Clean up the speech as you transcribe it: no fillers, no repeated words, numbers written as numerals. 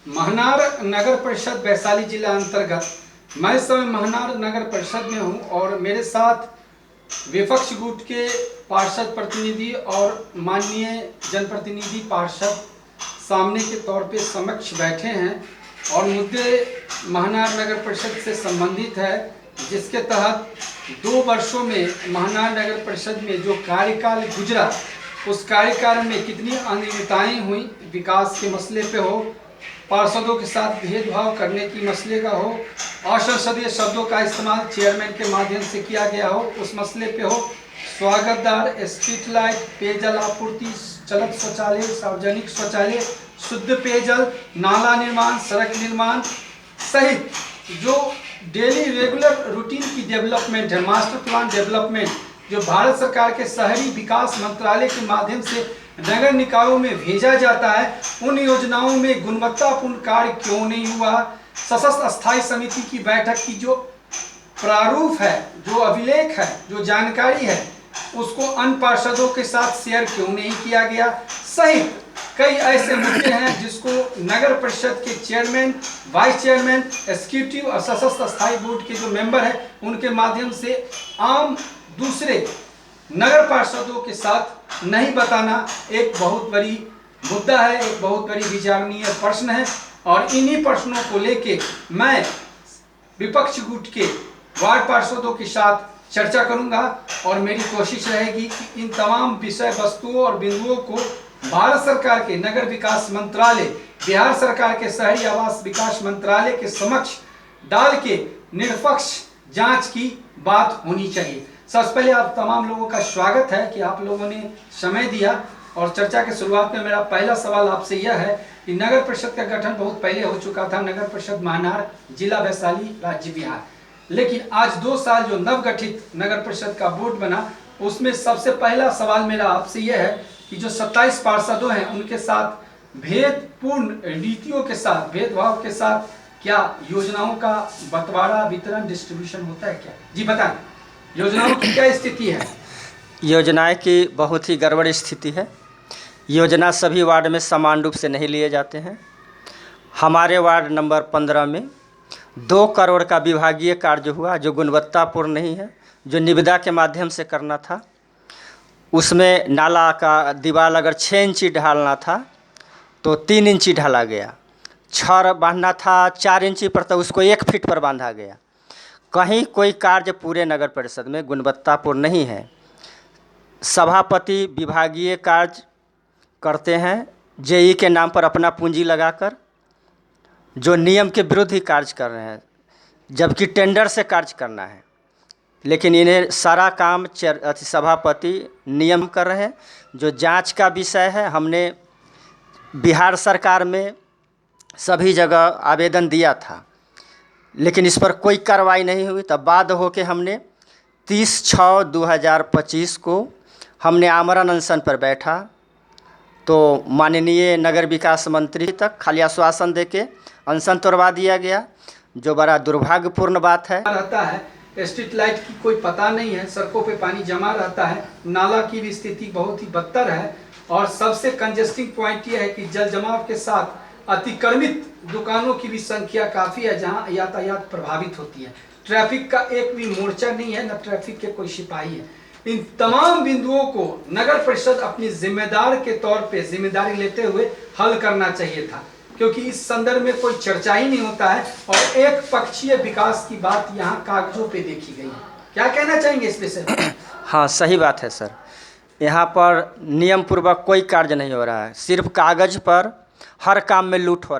महनार नगर परिषद वैशाली जिला अंतर्गत मैं इस समय महनार नगर परिषद में हूं और मेरे साथ विपक्ष गुट के पार्षद प्रतिनिधि और माननीय जनप्रतिनिधि पार्षद सामने के तौर पे समक्ष बैठे हैं और मुद्दे महनार नगर परिषद से संबंधित है, जिसके तहत 2 वर्षों में महनार नगर परिषद में जो कार्यकाल गुजरा उस कार्यकाल में कितनी अनियमितताएं हुई, विकास के मसले पे हो, पार्षदों के साथ भेदभाव करने की मसले का हो, असंसदीय शब्दों का इस्तेमाल चेयरमैन के माध्यम से किया गया हो उस मसले पे हो, स्वागतदार, स्ट्रीट लाइट, पेयजल आपूर्ति, चलत शौचालय, सार्वजनिक शौचालय, शुद्ध पेयजल, नाला निर्माण, सड़क निर्माण सहित जो डेली रेगुलर रूटीन की डेवलपमेंट है, मास्टर प्लान डेवलपमेंट जो भारत सरकार के शहरी विकास मंत्रालय के माध्यम से नगर निकायों में भेजा जाता है, उन योजनाओं में गुणवत्तापूर्ण कार्य क्यों नहीं हुआ। सशस्त्र स्थायी समिति की बैठक की जो प्रारूप है, जो अभिलेख है, जो जानकारी है, उसको अन्य पार्षदों के साथ शेयर क्यों नहीं किया गया, सहित कई ऐसे मुद्दे हैं जिसको नगर परिषद के चेयरमैन, वाइस चेयरमैन, एग्जीक्यूटिव और सशस्त्र स्थायी बोर्ड के जो मेंबर हैं उनके माध्यम से आम दूसरे नगर पार्षदों के साथ नहीं बताना एक बहुत बड़ी मुद्दा है, एक बहुत बड़ी विचारणीय प्रश्न है। और इन्हीं प्रश्नों को लेके मैं विपक्ष गुट के वार्ड पार्षदों के साथ चर्चा करूंगा और मेरी कोशिश रहेगी कि इन तमाम विषय वस्तुओं और बिंदुओं को भारत सरकार के नगर विकास मंत्रालय, बिहार सरकार के शहरी आवास विकास मंत्रालय के समक्ष डाल के निष्पक्ष जांच की बात होनी चाहिए। सबसे पहले आप तमाम लोगों का स्वागत है कि आप लोगों ने समय दिया और चर्चा के शुरुआत में मेरा पहला सवाल आपसे यह है कि नगर परिषद का गठन बहुत पहले हो चुका था, नगर परिषद महनार, जिला वैशाली, राज्य बिहार, लेकिन आज 2 साल जो नवगठित नगर परिषद का बोर्ड बना उसमें सबसे पहला सवाल मेरा आपसे यह है कि जो 27 पार्षदों हैं उनके साथ भेदपूर्ण रीतियों के साथ, भेदभाव के साथ क्या योजनाओं का बंटवारा, वितरण, डिस्ट्रीब्यूशन होता है क्या? जी बताएं, योजनाओं की क्या स्थिति है? योजनाएं की बहुत ही गड़बड़ स्थिति है। योजना सभी वार्ड में समान रूप से नहीं लिए जाते हैं। हमारे वार्ड नंबर 15 में 2 करोड़ का विभागीय कार्य हुआ जो गुणवत्तापूर्ण नहीं है, जो निविदा के माध्यम से करना था। उसमें नाला का दीवार अगर 6 इंची ढालना था तो 3 इंची ढाला गया, छड़ बांधना था 4 इंची पर तो उसको 1 फीट पर बांधा गया। कहीं कोई कार्य पूरे नगर परिषद में गुणवत्तापूर्ण नहीं है। सभापति विभागीय कार्य करते हैं जेई के नाम पर अपना पूंजी लगाकर, जो नियम के विरुद्ध ही कार्य कर रहे हैं, जबकि टेंडर से कार्य करना है, लेकिन इन्हें सारा काम सभापति नियम कर रहे हैं। जो जांच का विषय है, हमने बिहार सरकार में सभी जगह आवेदन दिया था, लेकिन इस पर कोई कार्रवाई नहीं हुई। तब बाध्य होकर हमने 30/6/2025 को हमने आमरण अनशन पर बैठा, तो माननीय नगर विकास मंत्री तक खाली आश्वासन देके अनशन तोड़वा दिया गया, जो बड़ा दुर्भाग्यपूर्ण बात है। रहता है स्ट्रीट लाइट की कोई पता नहीं है, सड़कों पे पानी जमा रहता है, नाला की भी स्थिति बहुत ही बदतर है और सबसे कंजेस्टिंग पॉइंट ये है कि जल जमाव के साथ अतिक्रमित दुकानों की भी संख्या काफ़ी है जहां यातायात प्रभावित होती है। ट्रैफिक का एक भी मोर्चा नहीं है, न ट्रैफिक के कोई सिपाही है। इन तमाम बिंदुओं को नगर परिषद अपनी जिम्मेदार के तौर पे जिम्मेदारी लेते हुए हल करना चाहिए था, क्योंकि इस संदर्भ में कोई चर्चा ही नहीं होता है और एक पक्षीय विकास की बात यहाँ कागजों पे देखी गई है। क्या कहना चाहेंगे इस विषय में? हाँ, सही बात है सर। यहाँ पर नियम पूर्वक कोई कार्य नहीं हो रहा है, सिर्फ कागज पर हर काम में लूट हो रहा है।